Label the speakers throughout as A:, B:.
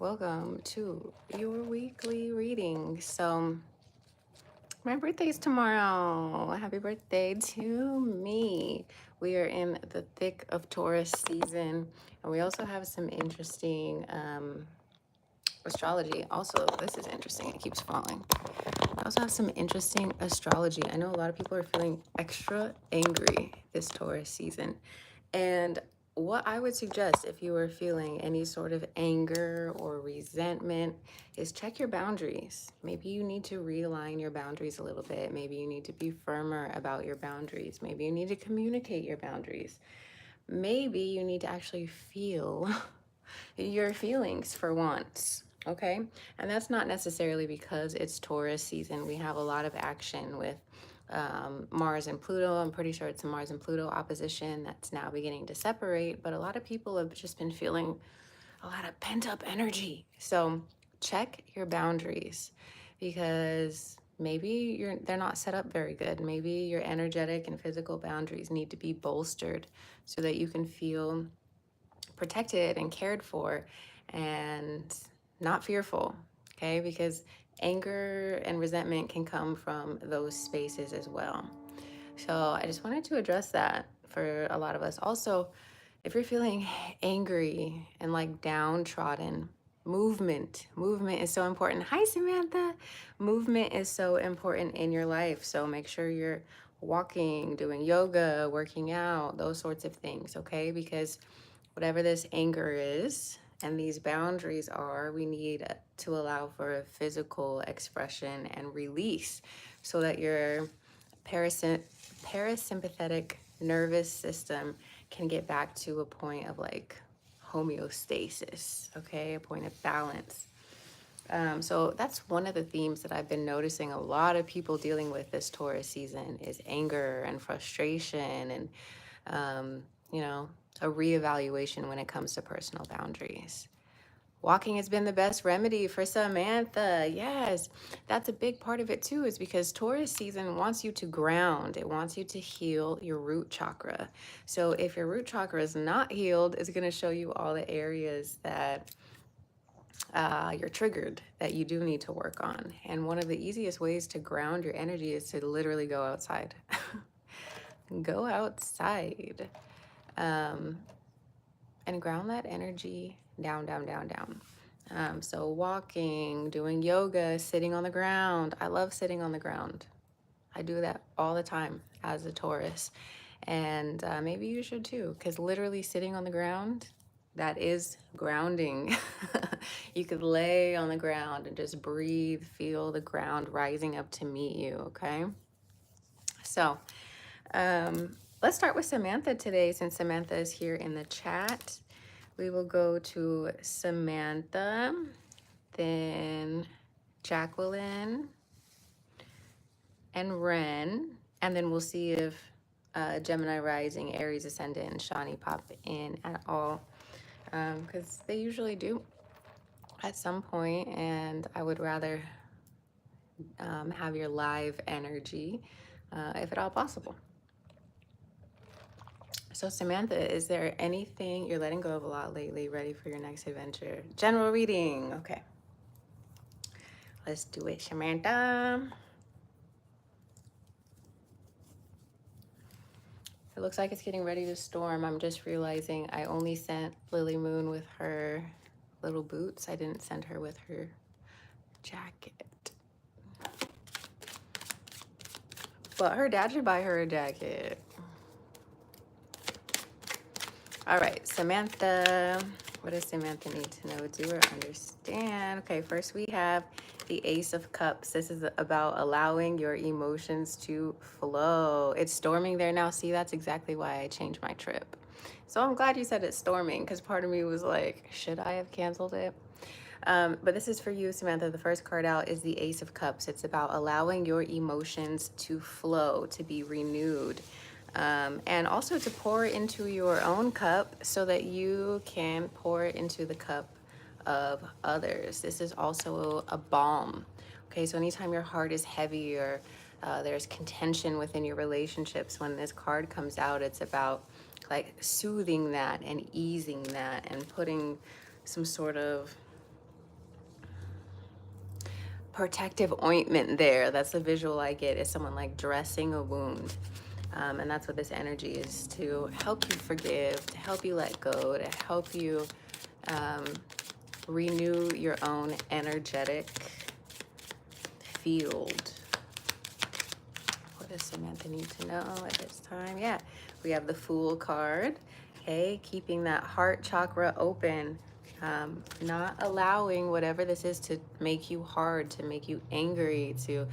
A: Welcome to your weekly reading. So, my birthday's tomorrow. Happy birthday to me. We are in the thick of Taurus season, and we also have some interesting astrology. Also, this is interesting, it keeps falling. I also have some interesting astrology. I know a lot of people are feeling extra angry this Taurus season. And what I would suggest if you are feeling any sort of anger or resentment is check your boundaries. Maybe you need to realign your boundaries a little bit. Maybe you need to be firmer about your boundaries. Maybe you need to communicate your boundaries. Maybe you need to actually feel your feelings for once. Okay. And that's not necessarily because it's Taurus season. We have a lot of action with Mars and Pluto. I'm pretty sure it's a Mars and Pluto opposition that's now beginning to separate. But a lot of people have just been feeling a lot of pent up energy. So check your boundaries because maybe they're not set up very good. Maybe your energetic and physical boundaries need to be bolstered so that you can feel protected and cared for and not fearful, okay? Because anger and resentment can come from those spaces as well. So I just wanted to address that for a lot of us. Also, if you're feeling angry and like downtrodden, movement is so important. Hi, Samantha. Movement is so important in your life. So make sure you're walking, doing yoga, working out, those sorts of things, okay? Because whatever this anger is and these boundaries are, we need to allow for a physical expression and release so that your parasympathetic nervous system can get back to a point of like homeostasis, okay, a point of balance. So that's one of the themes that I've been noticing a lot of people dealing with this Taurus season is anger and frustration and, you know, a reevaluation when it comes to personal boundaries. Walking has been the best remedy for Samantha. Yes, that's a big part of it too, is because Taurus season wants you to ground. It wants you to heal your root chakra. So if your root chakra is not healed, it's going to show you all the areas that you're triggered that you do need to work on. And one of the easiest ways to ground your energy is to literally go outside. Go outside and ground that energy down, down, down, down. So walking, doing yoga, sitting on the ground. I love sitting on the ground. I do that all the time as a Taurus. And maybe you should too, because literally sitting on the ground, that is grounding. You could lay on the ground and just breathe, feel the ground rising up to meet you, okay? So let's start with Samantha today, since Samantha is here in the chat. We will go to Samantha, then Jacqueline, and Ren, and then we'll see if Gemini rising, Aries ascendant, and Shawnee pop in at all, because they usually do at some point, and I would rather have your live energy if at all possible. So Samantha, is there anything you're letting go of a lot lately, ready for your next adventure? General reading, okay. Let's do it, Samantha. It looks like it's getting ready to storm. I'm just realizing I only sent Lily Moon with her little boots. I didn't send her with her jacket. But her dad should buy her a jacket. All right, Samantha. What does Samantha need to know, do, or understand? Okay, first we have the Ace of Cups. This is about allowing your emotions to flow. It's storming there now. See, that's exactly why I changed my trip. So I'm glad you said it's storming, because part of me was like, should I have canceled it? But this is for you, Samantha. The first card out is the Ace of Cups. It's about allowing your emotions to flow, to be renewed. And also to pour into your own cup so that you can pour into the cup of others. This is also a balm. Okay, so anytime your heart is heavy or there's contention within your relationships, when this card comes out, it's about like soothing that and easing that and putting some sort of protective ointment there. That's the visual I get, is someone like dressing a wound. And that's what this energy is, to help you forgive, to help you let go, to help you renew your own energetic field. What does Samantha need to know at this time? Yeah, we have the Fool card. Okay, keeping that heart chakra open, not allowing whatever this is to make you hard, to make you angry, to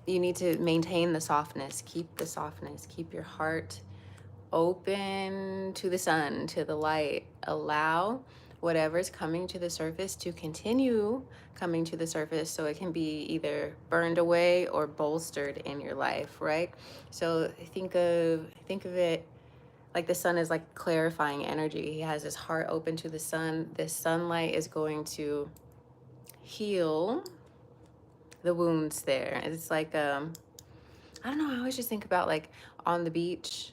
A: you need to maintain the softness, keep the softness, keep your heart open to the sun, to the light. Allow whatever's coming to the surface to continue coming to the surface, so it can be either burned away or bolstered in your life, right? So think of it like the sun is like clarifying energy. He has his heart open to the sun. This sunlight is going to heal the wounds there. It's like I don't know, I always just think about like on the beach,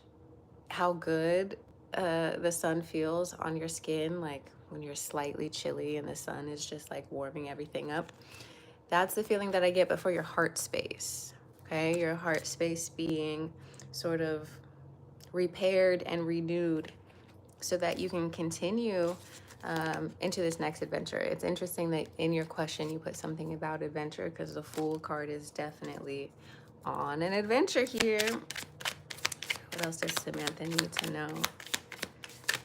A: how good the sun feels on your skin, like when you're slightly chilly and the sun is just like warming everything up. That's the feeling that I get, but for your heart space, okay? Your heart space being sort of repaired and renewed so that you can continue into this next adventure. It's interesting that in your question you put something about adventure, because the Fool card is definitely on an adventure here. What else does Samantha need to know?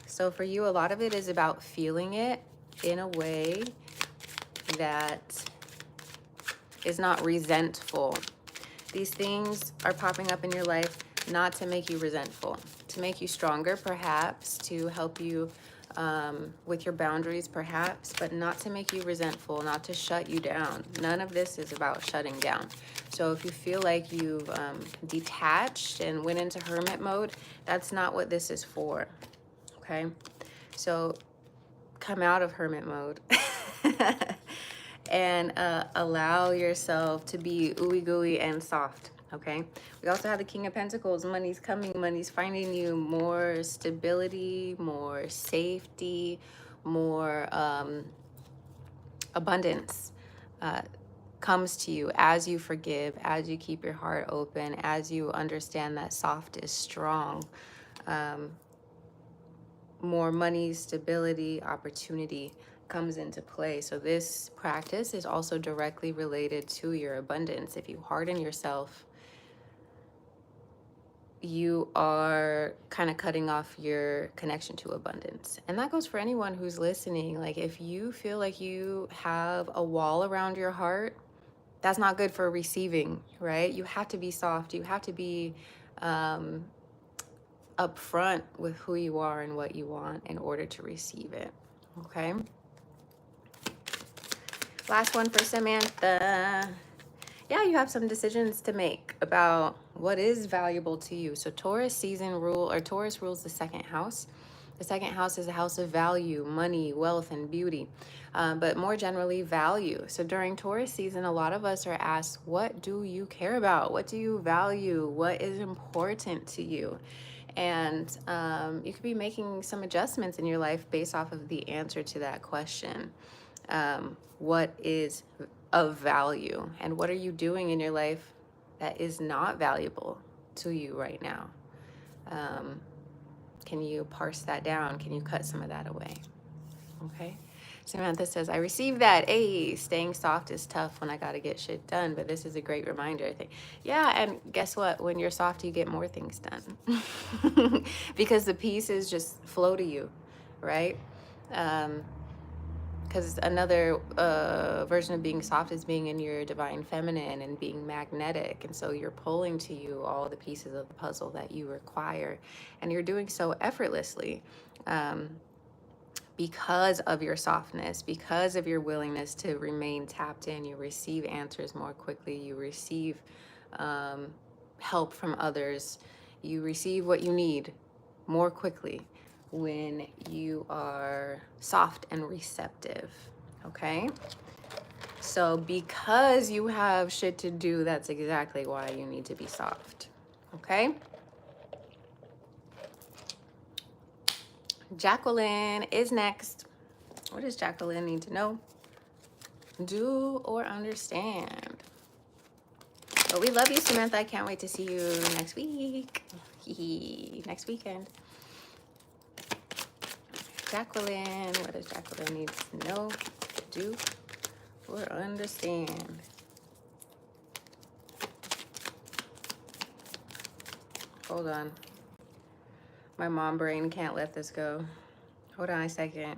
A: So for you, a lot of it is about feeling it in a way that is not resentful. These things are popping up in your life not to make you resentful, to make you stronger, perhaps, to help you with your boundaries, perhaps, but not to make you resentful, not to shut you down. None of this is about shutting down. So if you feel like you've detached and went into hermit mode, that's not what this is for, okay? So come out of hermit mode and allow yourself to be ooey gooey and soft, okay? We also have the King of Pentacles. Money's coming, money's finding you. More stability, more safety, more abundance comes to you as you forgive, as you keep your heart open, as you understand that soft is strong. More money, stability, opportunity comes into play. So this practice is also directly related to your abundance. If you harden yourself, you are kind of cutting off your connection to abundance. And that goes for anyone who's listening. Like if you feel like you have a wall around your heart, that's not good for receiving, right? You have to be soft. You have to be upfront with who you are and what you want in order to receive it, okay? Last one for Samantha. Yeah, you have some decisions to make about what is valuable to you. So Taurus season rule, or Taurus rules the second house. The second house is a house of value, money, wealth, and beauty, but more generally value. So during Taurus season, a lot of us are asked, what do you care about? What do you value? What is important to you? And you could be making some adjustments in your life based off of the answer to that question. What is of value, and what are you doing in your life that is not valuable to you right now? Can you parse that down? Can you cut some of that away? Okay. Samantha says, I received that. Hey, staying soft is tough when I got to get shit done, but this is a great reminder, I think. Yeah, and guess what? When you're soft, you get more things done because the pieces just flow to you, right? Because another version of being soft is being in your divine feminine and being magnetic. And so you're pulling to you all the pieces of the puzzle that you require. And you're doing so effortlessly because of your softness, because of your willingness to remain tapped in. You receive answers more quickly. You receive help from others. You receive what you need more quickly when you are soft and receptive, okay? So because you have shit to do, that's exactly why you need to be soft, okay? Jacqueline is next. What does Jacqueline need to know? do or understand. But we love you, Samantha. I can't wait to see you next week. Next weekend. Jacqueline, what does Jacqueline need to know, do, or understand? Hold on. My mom brain can't let this go. Hold on a second.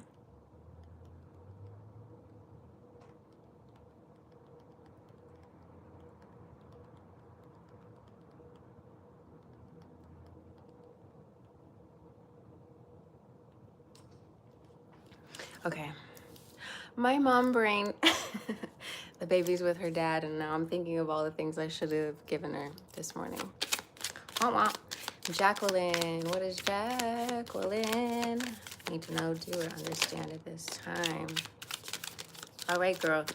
A: Okay. My mom brain, the baby's with her dad, and now I'm thinking of all the things I should have given her this morning. Jacqueline, what is Jacqueline need to know, do, or understand at this time? All right, girl,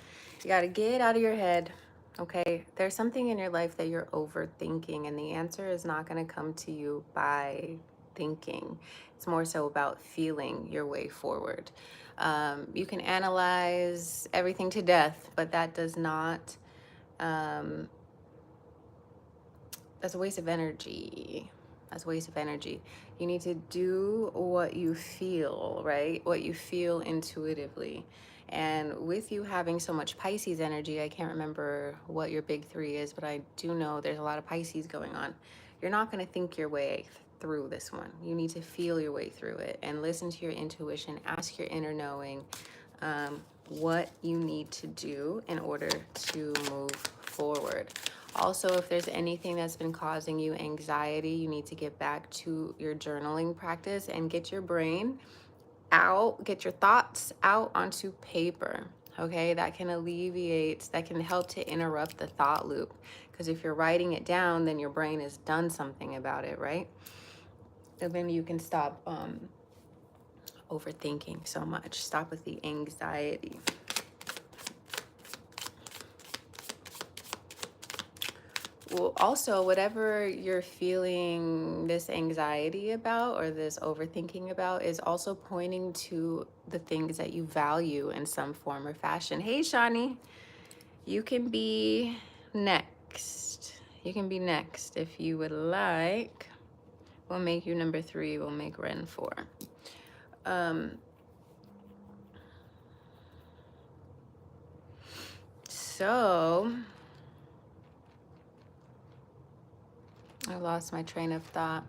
A: you got to get out of your head. Okay, there's something in your life that you're overthinking, and the answer is not going to come to you by thinking. It's more so about feeling your way forward. You can analyze everything to death, but that does not, that's a waste of energy. That's a waste of energy. You need to do what you feel, right? What you feel intuitively. And with you having so much Pisces energy, I can't remember what your big three is, but I do know there's a lot of Pisces going on. You're not going to think your way through this one. You need to feel your way through it and listen to your intuition, ask your inner knowing what you need to do in order to move forward. Also, if there's anything that's been causing you anxiety, you need to get back to your journaling practice and get your brain out, get your thoughts out onto paper. Okay, that can alleviate, that can help to interrupt the thought loop. Because if you're writing it down, then your brain has done something about it, right? And then you can stop overthinking so much. Stop with the anxiety. Well, also, whatever you're feeling this anxiety about or this overthinking about is also pointing to the things that you value in some form or fashion. Hey, Shani, you can be next. You can be next if you would like. We'll make you number 3. We'll make Ren 4. So I lost my train of thought.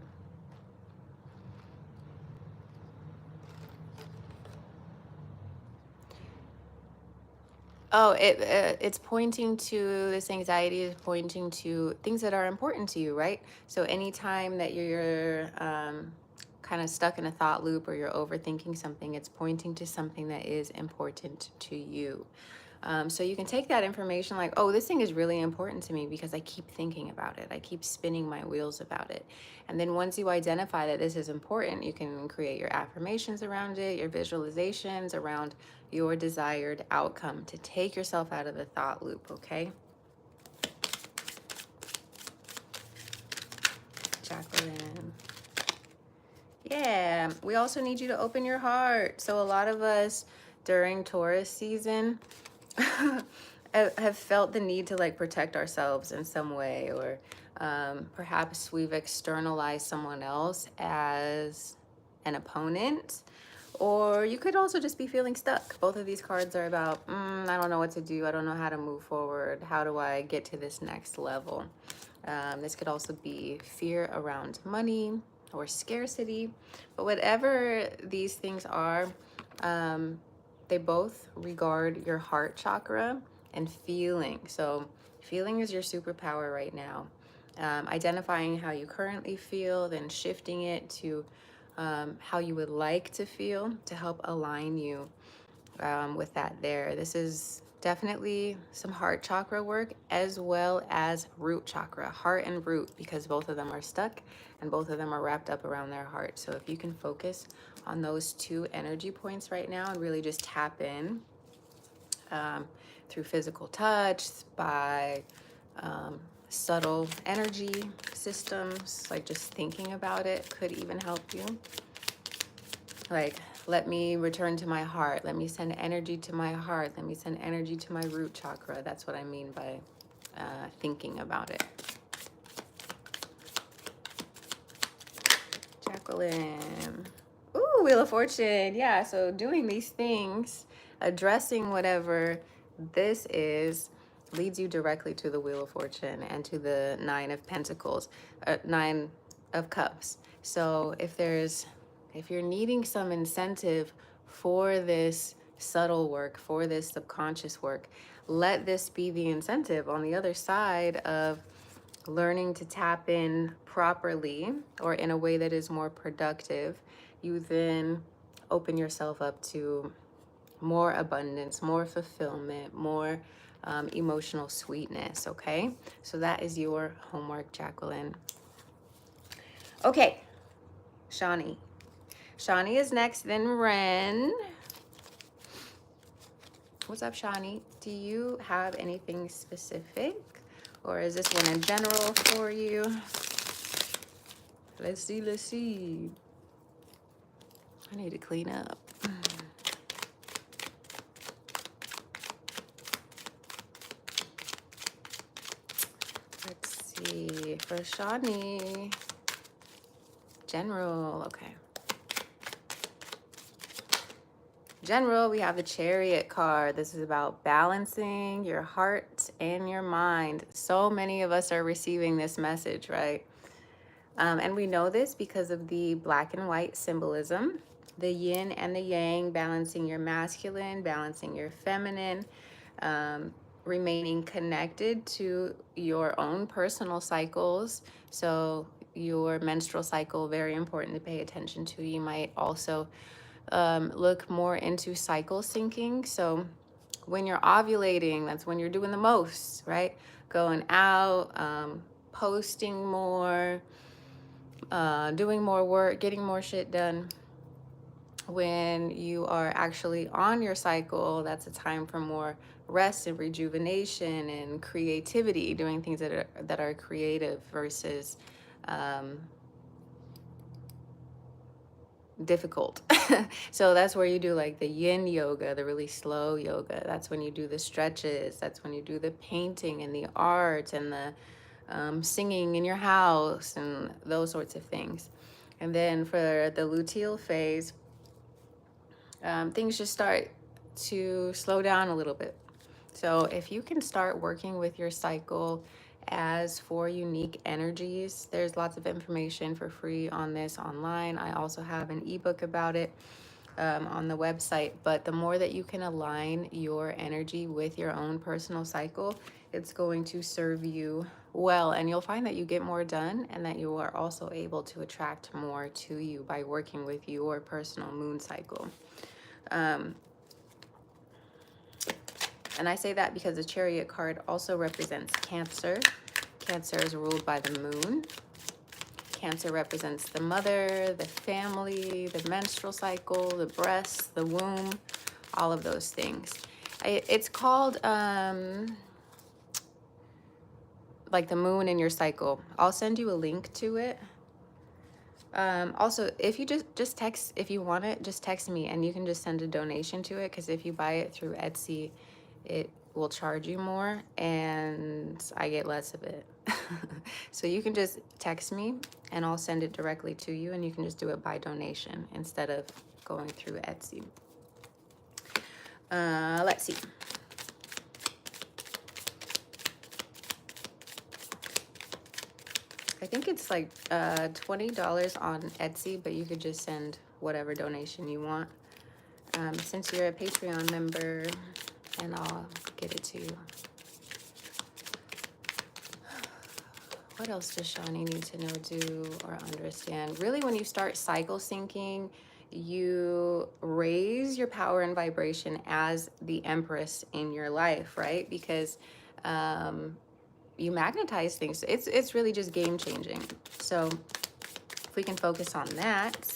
A: Oh, it's pointing to, this anxiety is pointing to things that are important to you, right? So anytime that you're kind of stuck in a thought loop or you're overthinking something, it's pointing to something that is important to you. So you can take that information like, oh, this thing is really important to me because I keep thinking about it. I keep spinning my wheels about it. And then once you identify that this is important, you can create your affirmations around it, your visualizations around your desired outcome to take yourself out of the thought loop, okay? Jacqueline. Yeah, we also need you to open your heart. So a lot of us during Taurus season have felt the need to like protect ourselves in some way, or perhaps we've externalized someone else as an opponent, or you could also just be feeling stuck. Both of these cards are about, I don't know what to do. I don't know how to move forward. How do I get to this next level? This could also be fear around money or scarcity, but whatever these things are, they both regard your heart chakra and feeling. So feeling is your superpower right now. Identifying how you currently feel, then shifting it to how you would like to feel to help align you with that there. This is definitely some heart chakra work as well as root chakra, heart and root, because both of them are stuck and both of them are wrapped up around their heart. So if you can focus on those 2 energy points right now and really just tap in through physical touch, by subtle energy systems, like just thinking about it could even help you. Like Let me return to my heart. Let me send energy to my heart. Let me send energy to my root chakra. That's what I mean by thinking about it. Jacqueline. Ooh, Wheel of Fortune. Yeah, so doing these things, addressing whatever this is, leads you directly to the Wheel of Fortune and to the Nine of Pentacles, Nine of Cups. So if you're needing some incentive for this subtle work, for this subconscious work, let this be the incentive on the other side of learning to tap in properly or in a way that is more productive. You then open yourself up to more abundance, more fulfillment, more emotional sweetness. Okay, so that is your homework, Jacqueline. Okay, Shawnee. Shawnee is next, then Ren. What's up, Shawnee? Do you have anything specific, or is this one in general for you? Let's see, let's see. I need to clean up. Let's see. For Shawnee. General. Okay. General, we have the Chariot card. This is about balancing your heart and your mind. So many of us are receiving this message, right? And we know this because of the black and white symbolism, the yin and the yang, balancing your masculine, balancing your feminine, remaining connected to your own personal cycles. So your menstrual cycle, very important to pay attention to. You might also look more into cycle syncing. So when you're ovulating, that's when you're doing the most, right? Going out, posting more, doing more work, getting more shit done. When you are actually on your cycle, that's a time for more rest and rejuvenation and creativity, doing things that are creative versus difficult. So that's where you do like the yin yoga, the really slow yoga. That's when you do the stretches. That's when you do the painting and the art and the singing in your house and those sorts of things. And then for the luteal phase, things just start to slow down a little bit. So if you can start working with your cycle as 4 unique energies, there's lots of information for free on this online. I also have an ebook about it on the website. But the more that you can align your energy with your own personal cycle, it's going to serve you well. And you'll find that you get more done and that you are also able to attract more to you by working with your personal moon cycle. And I say that because the Chariot card also represents Cancer. Cancer is ruled by the moon. Cancer represents the mother, the family, the menstrual cycle, the breasts, the womb, all of those things. It's called like the moon in your cycle. I'll send you a link to it. Also, if you just text, if you want it, just text me and you can just send a donation to it, because if you buy it through Etsy, it will charge you more and I get less of it. So you can just text me and I'll send it directly to you, and you can just do it by donation instead of going through Etsy. Let's see. I think it's like $20 on Etsy, but you could just send whatever donation you want. Since you're a Patreon member, and I'll get it to you. What else does Shawnee need to know, do, or understand? Really, when you start cycle syncing, you raise your power and vibration as the Empress in your life, right? Because you magnetize things. It's really just game changing. So if we can focus on that,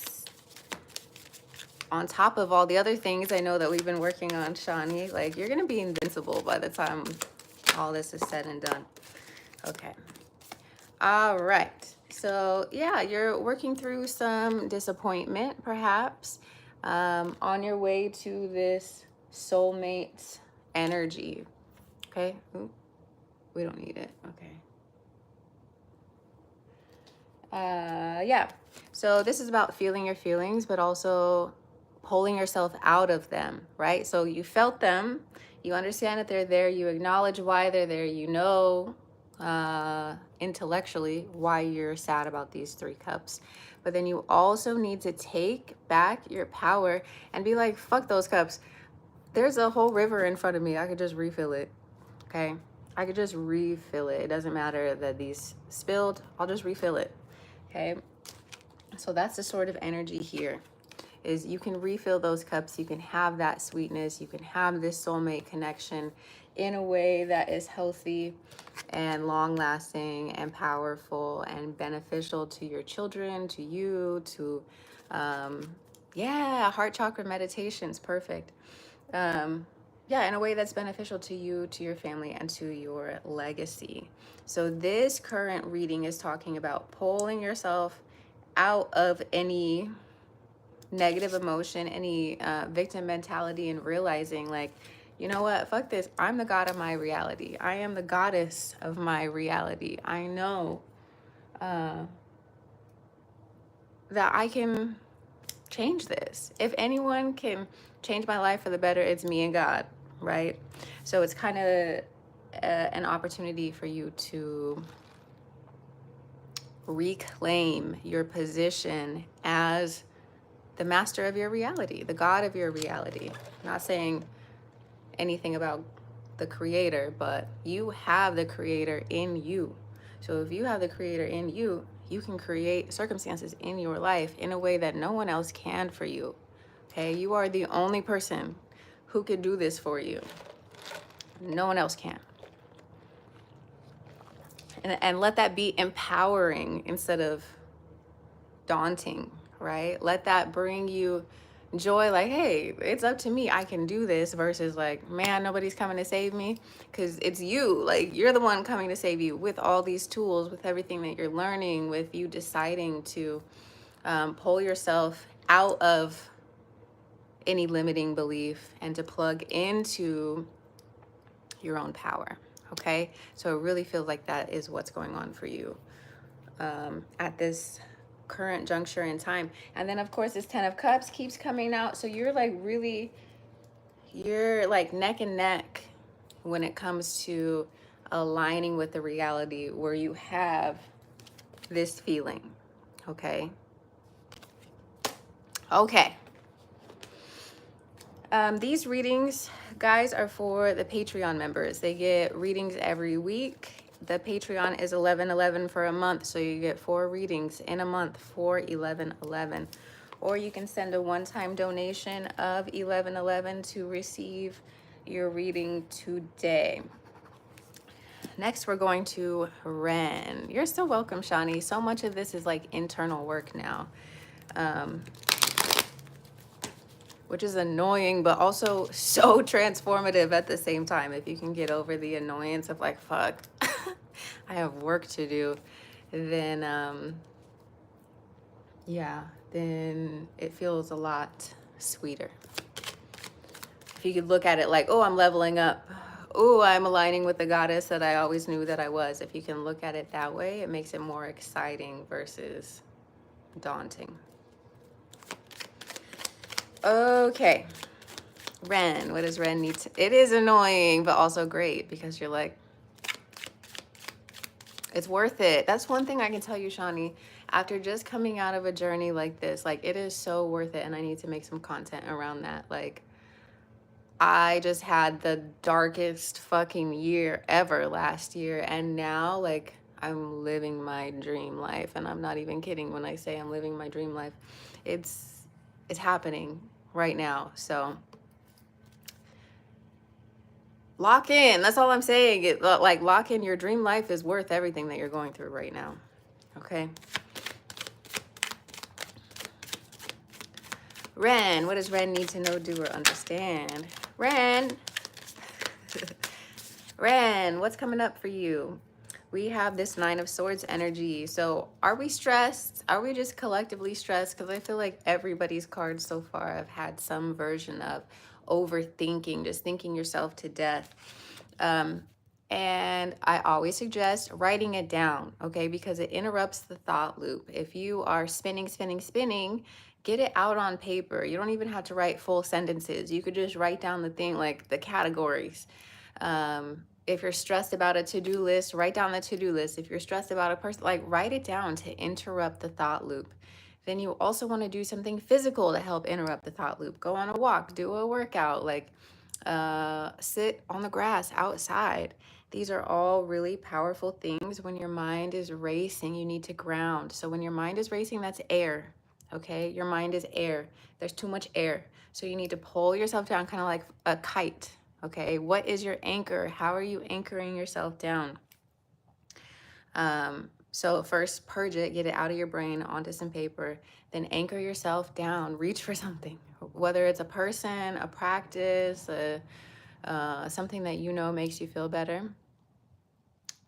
A: on top of all the other things I know that we've been working on, Shawnee, like you're gonna be invincible by the time all this is said and done. Okay. All right. So yeah, you're working through some disappointment, perhaps. on your way to this soulmate energy. Okay. Ooh, we don't need it. Okay. Yeah. So this is about feeling your feelings, but also pulling yourself out of them, right? So you felt them, you understand that they're there, you acknowledge why they're there, you know intellectually why you're sad about these 3 cups. But then you also need to take back your power and be like, fuck those cups. There's a whole river in front of me. I could just refill it. Okay. I could just refill it. It doesn't matter that these spilled. I'll just refill it. Okay. So that's the sort of energy here, is you can refill those cups. You can have that sweetness. You can have this soulmate connection in a way that is healthy and long lasting and powerful and beneficial to your children, to you, to, yeah, heart chakra meditations. Perfect. Yeah, in a way that's beneficial to you, to your family, and to your legacy. So this current reading is talking about pulling yourself out of any negative emotion, any victim mentality, and realizing, like, you know what, fuck this. I'm the god of my reality. I am the goddess of my reality. I know that I can change this. If anyone can change my life for the better, it's me and God, right? So it's kind of an opportunity for you to reclaim your position as the master of your reality, the God of your reality. I'm not saying anything about the creator, but you have the creator in you. So if you have the creator in you, you can create circumstances in your life in a way that no one else can for you. Okay, you are the only person who could do this for you. No one else can. And let that be empowering instead of daunting, right? Let that bring you joy, like, hey, it's up to me, I can do this, versus like, man, nobody's coming to save me. Because it's you, like, you're the one coming to save you with all these tools, with everything that you're learning, with you deciding to pull yourself out of any limiting belief and to plug into your own power. Okay, so it really feels like that is what's going on for you at this current juncture in time. And then of course this 10 of cups keeps coming out, so you're like really, you're like neck and neck when it comes to aligning with the reality where you have this feeling. Okay. These readings, guys, are for the Patreon members. They get readings every week. The Patreon is $11.11 for a month, so you get 4 readings in a month for $11.11. Or you can send a one-time donation of $11.11 to receive your reading today. Next, we're going to Ren. You're still welcome, Shani. So much of this is like internal work now. Which is annoying, but also so transformative at the same time. If you can get over the annoyance of like, fuck, I have work to do, then, yeah, then it feels a lot sweeter. If you could look at it like, oh, I'm leveling up. Oh, I'm aligning with the goddess that I always knew that I was. If you can look at it that way, it makes it more exciting versus daunting. Okay. Ren, what does Ren need to... It is annoying, but also great, because you're like, it's worth it. That's one thing I can tell you, Shani. After just coming out of a journey like this, like, it is so worth it, and I need to make some content around that. Like, I just had the darkest fucking year ever last year, and now, like, I'm living my dream life, and I'm not even kidding when I say I'm living my dream life. It's happening right now, so... lock in. That's all I'm saying. Like, lock in. Your dream life is worth everything that you're going through right now. Okay. Ren, what does Ren need to know, do, or understand? Ren. Ren, what's coming up for you? we have this Nine of Swords energy. So are we stressed? Are we just collectively stressed? Because I feel like everybody's cards so far have had some version of overthinking, just thinking yourself to death. Um, and I always suggest writing it down, okay? Because it interrupts the thought loop. If you are spinning, get it out on paper. You don't even have to write full sentences. You could just write down the thing, like the categories. If you're stressed about a to-do list, write down the to-do list. If you're stressed about a person, like write it down to interrupt the thought loop. Then you also want to do something physical to help interrupt the thought loop. Go on a walk, do a workout, like sit on the grass outside. These are all really powerful things. When your mind is racing, you need to ground. So when your mind is racing, that's air. Okay, your mind is air. There's too much air. So you need to pull yourself down, kind of like a kite. Okay, what is your anchor? How are you anchoring yourself down? So first purge it, get it out of your brain onto some paper, then anchor yourself down, reach for something, whether it's a person, a practice, something that you know makes you feel better.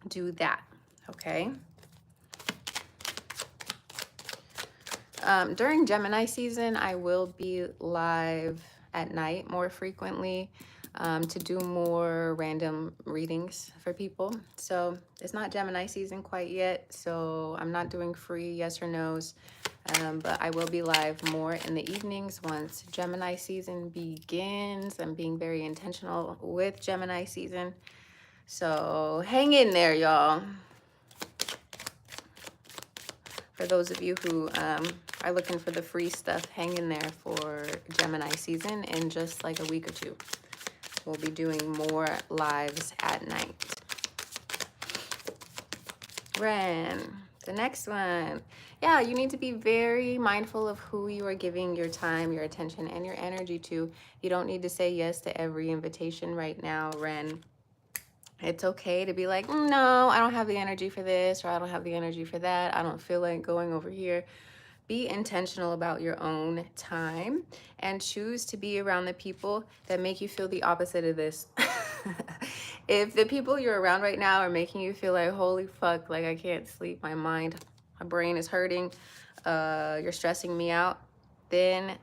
A: Do that, okay? During Gemini season, I will be live at night more frequently to do more random readings for people. So it's not Gemini season quite yet, so I'm not doing free yes or no's, but I will be live more in the evenings once Gemini season begins. I'm being very intentional with Gemini season. So hang in there, y'all. For those of you who are looking for the free stuff, hang in there for Gemini season. In just like a week or two, we'll be doing more lives at night. Ren, the next one. Yeah, you need to be very mindful of who you are giving your time, your attention, and your energy to. You don't need to say yes to every invitation right now, Ren. It's okay to be like, no, I don't have the energy for this, or I don't have the energy for that. I don't feel like going over here. Be intentional about your own time and choose to be around the people that make you feel the opposite of this. If the people you're around right now are making you feel like, holy fuck, like I can't sleep, my mind, my brain is hurting, you're stressing me out, then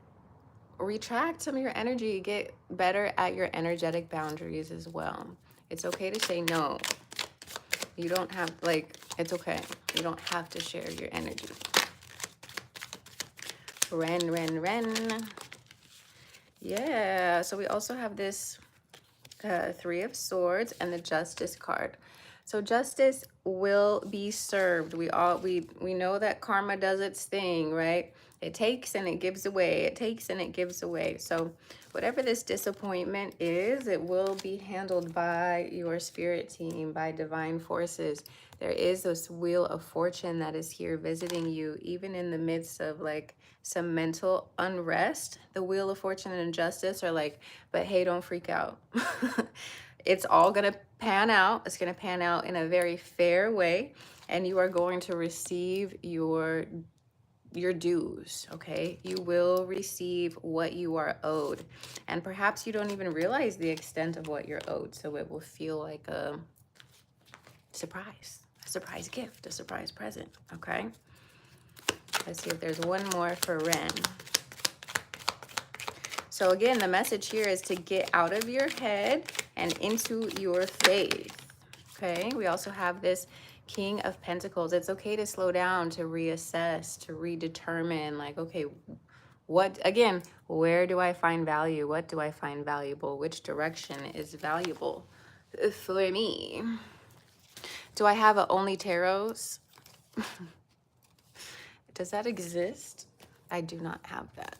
A: retract some of your energy. Get better at your energetic boundaries as well. It's okay to say no. You don't have, like, it's okay. You don't have to share your energy. Ren. Yeah, so we also have this Three of Swords and the Justice card. So justice will be served. We know that karma does its thing, right? It takes and it gives away. It takes and it gives away. So whatever this disappointment is, it will be handled by your spirit team, by divine forces. There is this wheel of fortune that is here visiting you, even in the midst of like some mental unrest. The wheel of fortune and justice are like, but hey, don't freak out. It's all going to pan out. It's going to pan out in a very fair way, and you are going to receive your dues, okay? You will receive what you are owed, and perhaps you don't even realize the extent of what you're owed, so it will feel like a surprise gift, a surprise present, okay? Let's see if there's one more for Ren. So again, the message here is to get out of your head and into your faith, okay? We also have this King of Pentacles. It's okay to slow down, to reassess, to redetermine, like, okay, what, again, where do I find value? What do I find valuable? Which direction is valuable for me? Do I have a Only Tarots? Does that exist? I do not have that.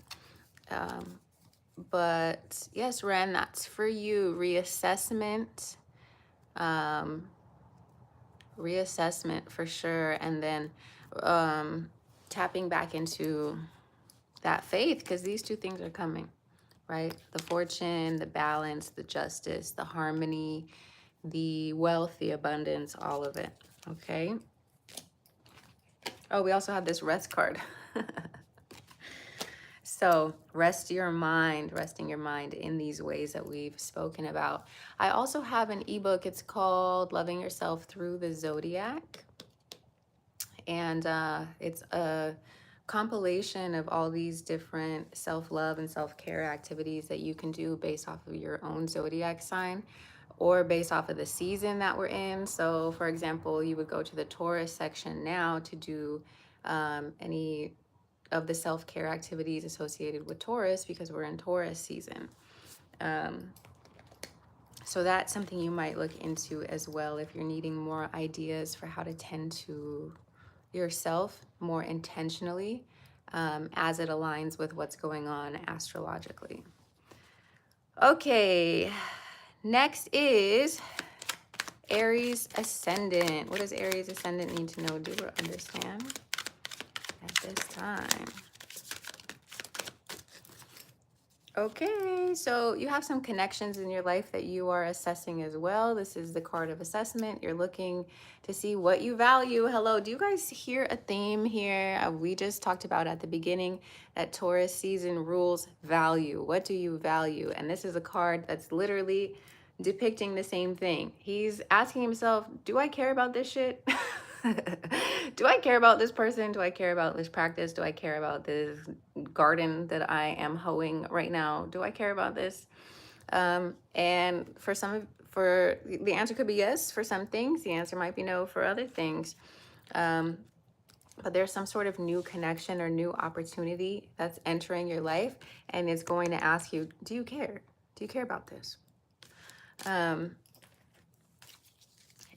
A: But yes, Ren, that's for you. Reassessment. Reassessment for sure. And then tapping back into that faith, because these two things are coming, right? The fortune, the balance, the justice, the harmony, the wealth, the abundance, all of it, okay? Oh, we also have this rest card. So resting your mind in these ways that we've spoken about. I also have an ebook. It's called Loving Yourself Through the Zodiac. And it's a compilation of all these different self-love and self-care activities that you can do based off of your own zodiac sign or based off of the season that we're in. So for example, you would go to the Taurus section now to do any of the self-care activities associated with Taurus because we're in Taurus season. Um, so that's something you might look into as well if you're needing more ideas for how to tend to yourself more intentionally as it aligns with what's going on astrologically. Okay, next is Aries ascendant. What does Aries ascendant need to know, do, or understand at this time? Okay, so you have some connections in your life that you are assessing as well. This is the card of assessment. You're looking to see what you value. Hello, do you guys hear a theme here? We just talked about at the beginning that Taurus season rules value. What do you value? And this is a card that's literally depicting the same thing. He's asking himself, do I care about this shit? Do I care about this person? Do I care about this practice? Do I care about this garden that I am hoeing right now? Do I care about this? And for the answer could be yes for some things. The answer might be no for other things. But there's some sort of new connection or new opportunity that's entering your life, and it's going to ask you, do you care? Do you care about this?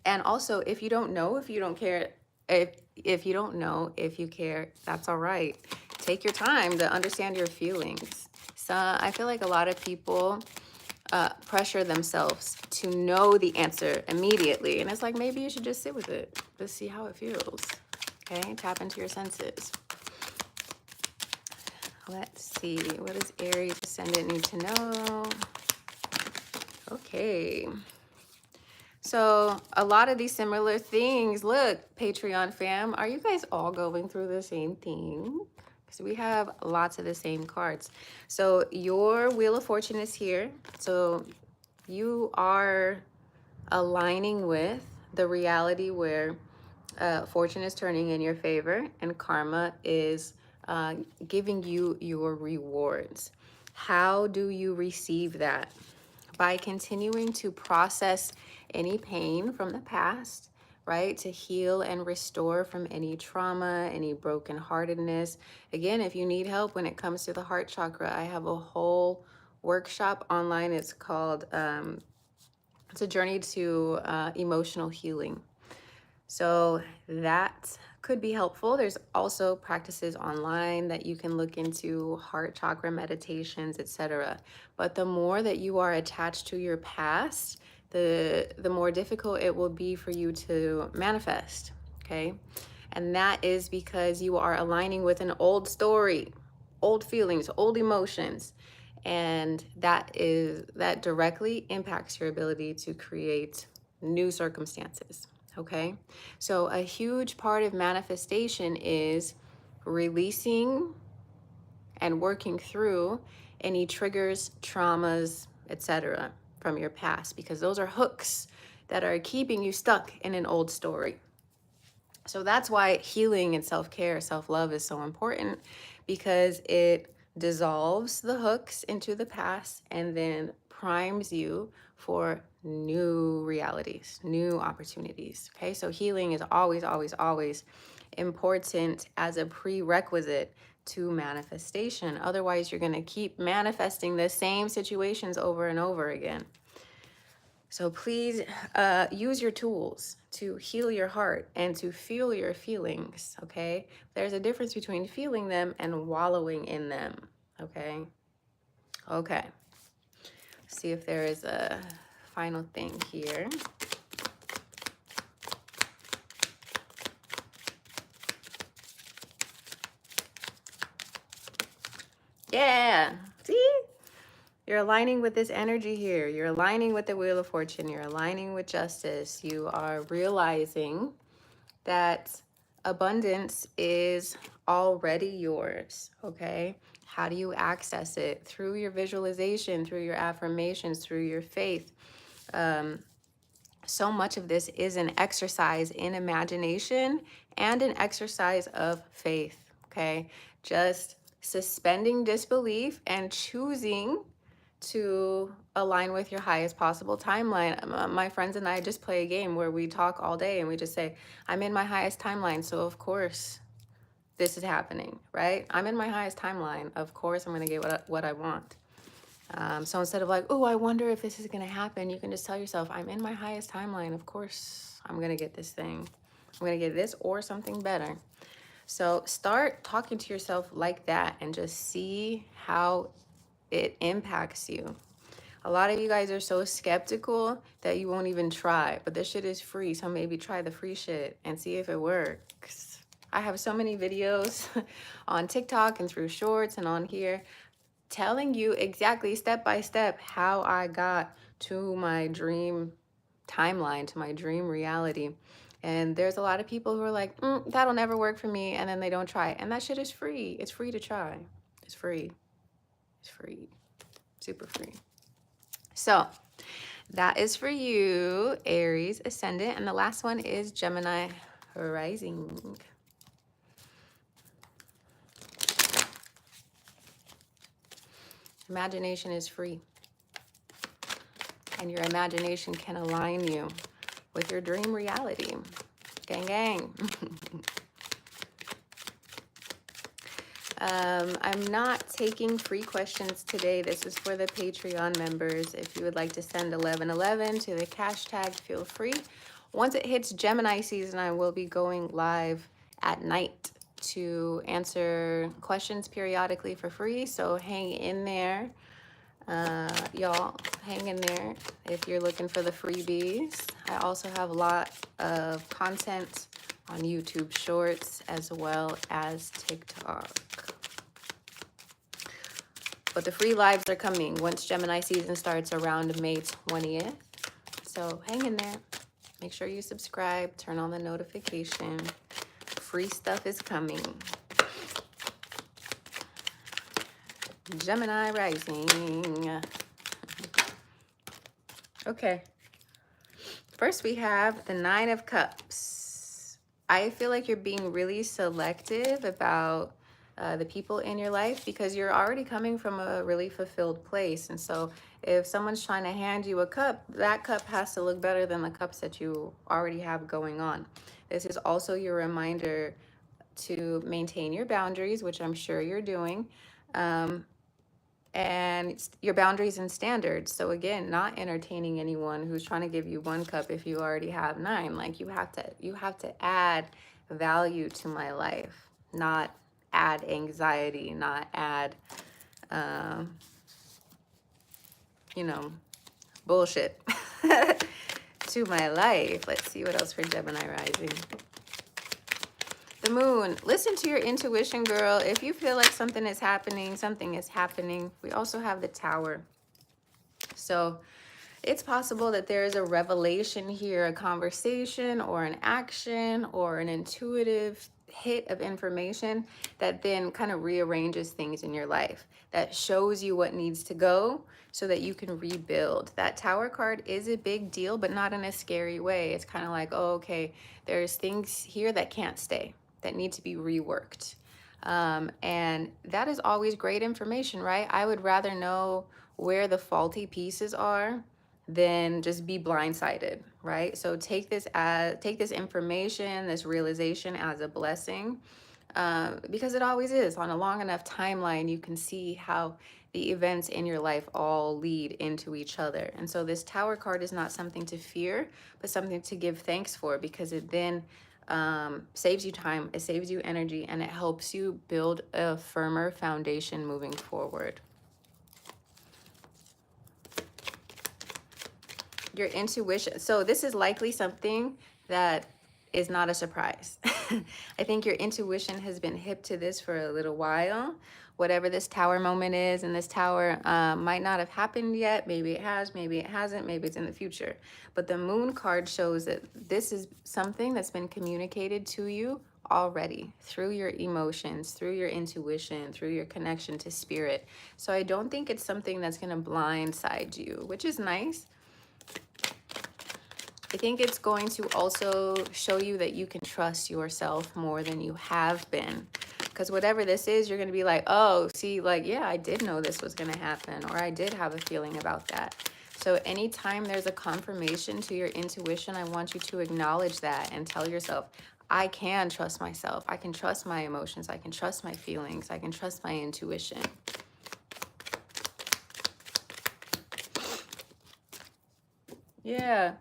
A: And also, if you don't know, if you don't care, if you don't know if you care, that's all right. Take your time to understand your feelings. So I feel like a lot of people pressure themselves to know the answer immediately. And it's like, maybe you should just sit with it. Just see how it feels. Okay, tap into your senses. Let's see, what does Aries ascendant need to know? Okay. So a lot of these similar things, look, Patreon fam, are you guys all going through the same thing? Because we have lots of the same cards. So your Wheel of Fortune is here. So you are aligning with the reality where fortune is turning in your favor and karma is giving you your rewards. How do you receive that? By continuing to process any pain from the past, right? To heal and restore from any trauma, any brokenheartedness. Again, if you need help when it comes to the heart chakra, I have a whole workshop online. It's called, it's a journey to emotional healing. So that could be helpful. There's also practices online that you can look into, heart chakra meditations, etc. But the more that you are attached to your past, the more difficult it will be for you to manifest, okay? And that is because you are aligning with an old story, old feelings, old emotions. And that directly impacts your ability to create new circumstances. Okay, so a huge part of manifestation is releasing and working through any triggers, traumas, etc. from your past, because those are hooks that are keeping you stuck in an old story. So that's why healing and self-care, self-love is so important, because it dissolves the hooks into the past and then primes you for new realities, new opportunities. Okay, so healing is always, always, always important as a prerequisite to manifestation. Otherwise, you're going to keep manifesting the same situations over and over again. So please use your tools to heal your heart and to feel your feelings, okay? There's a difference between feeling them and wallowing in them, okay? Okay. See if there is a final thing here. Yeah, see? You're aligning with this energy here. You're aligning with the Wheel of Fortune. You're aligning with justice. You are realizing that abundance is already yours, okay? How do you access it? Through your visualization, through your affirmations, through your faith. So much of this is an exercise in imagination and an exercise of faith, okay? Just suspending disbelief and choosing to align with your highest possible timeline. My friends and I just play a game where we talk all day and we just say, I'm in my highest timeline, so of course this is happening, right? I'm in my highest timeline. Of course I'm gonna get what I want. So instead of like, oh, I wonder if this is going to happen, you can just tell yourself, I'm in my highest timeline. Of course, I'm going to get this thing. I'm going to get this or something better. So start talking to yourself like that and just see how it impacts you. A lot of you guys are so skeptical that you won't even try, but this shit is free. So maybe try the free shit and see if it works. I have so many videos on TikTok and through shorts and on here telling you exactly step by step how I got to my dream timeline, to my dream reality. And there's a lot of people who are like, that'll never work for me. And then they don't try it. And that shit is free. It's free to try. It's free. It's free. Super free. So that is for you, Aries Ascendant. And the last one is Gemini Rising. Imagination is free. And your imagination can align you with your dream reality. Gang, gang. I'm not taking free questions today. This is for the Patreon members. If you would like to send 1111 to the cash tag, feel free. Once it hits Gemini season, I will be going live at night to answer questions periodically for free. So hang in there. Y'all, hang in there if you're looking for the freebies. I also have a lot of content on YouTube Shorts as well as TikTok. But the free lives are coming once Gemini season starts around May 20th. So hang in there. Make sure you subscribe, turn on the notification. Free stuff is coming. Gemini rising. Okay. First we have the Nine of Cups. I feel like you're being really selective about the people in your life because you're already coming from a really fulfilled place. And so if someone's trying to hand you a cup, that cup has to look better than the cups that you already have going on. This is also your reminder to maintain your boundaries, which I'm sure you're doing. And your boundaries and standards. So again, not entertaining anyone who's trying to give you one cup if you already have nine. Like you have to add value to my life, not add anxiety, not add bullshit to my life. Let's see what else for Gemini rising. The moon. Listen to your intuition, girl. If you feel like something is happening, something is happening. We also have the Tower. So it's possible that there is a revelation here, a conversation or an action or an intuitive hit of information that then kind of rearranges things in your life, that shows you what needs to go so that you can rebuild. That Tower card is a big deal, but not in a scary way. It's kind of like, oh, okay, there's things here that can't stay, that need to be reworked. And that is always great information, right? I would rather know where the faulty pieces are than just be blindsided, right? So take this information, this realization as a blessing, because it always is. On a long enough timeline, you can see how the events in your life all lead into each other. And so this Tower card is not something to fear, but something to give thanks for, because it then saves you time, it saves you energy, and it helps you build a firmer foundation moving forward. Your intuition. So this is likely something that is not a surprise. I think your intuition has been hip to this for a little while. Whatever this Tower moment is, and this Tower might not have happened yet. Maybe it has, maybe it hasn't, maybe it's in the future. But the Moon card shows that this is something that's been communicated to you already through your emotions, through your intuition, through your connection to spirit. So I don't think it's something that's going to blindside you, which is nice. I think it's going to also show you that you can trust yourself more than you have been. Because whatever this is, you're going to be like, oh, see, like, yeah, I did know this was going to happen, or I did have a feeling about that. So anytime there's a confirmation to your intuition, I want you to acknowledge that and tell yourself, I can trust myself. I can trust my emotions. I can trust my feelings. I can trust my intuition. Yeah.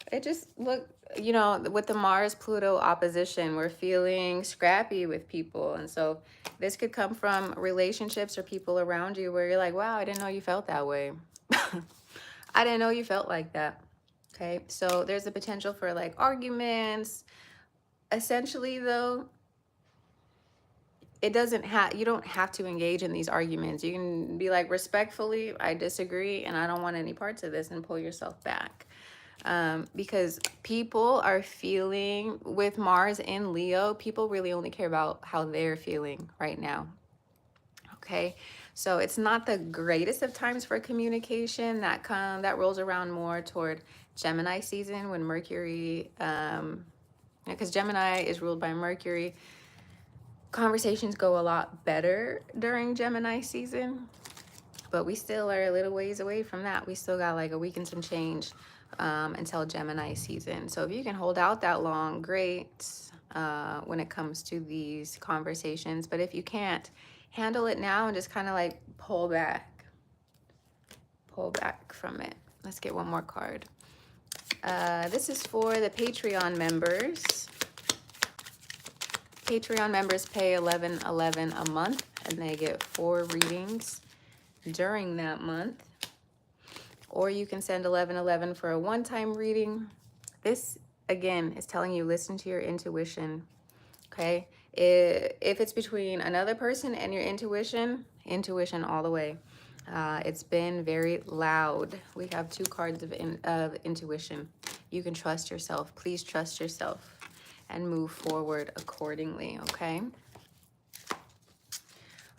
A: It just look, you know, with the Mars Pluto opposition, we're feeling scrappy with people. And so this could come from relationships or people around you where you're like, wow, I didn't know you felt that way. I didn't know you felt like that. Okay. So there's a potential for like arguments. Essentially, though, it doesn't have, you don't have to engage in these arguments. You can be like, respectfully, I disagree and I don't want any parts of this, and pull yourself back. Because people are feeling, with Mars in Leo, people really only care about how they're feeling right now. Okay, so it's not the greatest of times for communication. That rolls around more toward Gemini season, when Mercury, because Gemini is ruled by Mercury. Conversations go a lot better during Gemini season, but we still are a little ways away from that. We still got like a week and some change until Gemini season. So if you can hold out that long, great, when it comes to these conversations. But if you can't, handle it now and just kind of like pull back from it. Let's get one more card. This is for the Patreon members. Patreon members pay $11.11 a month, and they get 4 readings during that month. Or you can send $11.11 for a one-time reading. This, again, is telling you, listen to your intuition, okay? If it's between another person and your intuition, intuition all the way. It's been very loud. We have 2 cards of intuition. You can trust yourself. Please trust yourself and move forward accordingly, okay?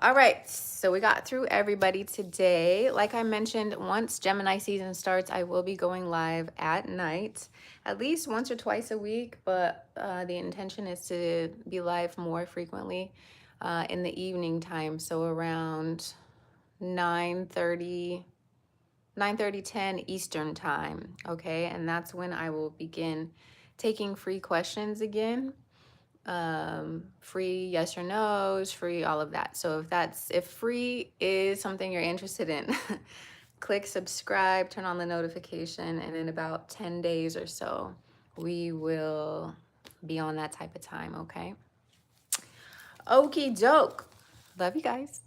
A: All right, so we got through everybody today. Like I mentioned, once Gemini season starts, I will be going live at night, at least once or twice a week, but the intention is to be live more frequently in the evening time, so around 9:30, 10 Eastern time, okay? And that's when I will begin taking free questions again. Free yes or no's, free all of that. So if free is something you're interested in, click subscribe, turn on the notification, and in about 10 days or so, we will be on that type of time, okay? Okie doke. Love you guys.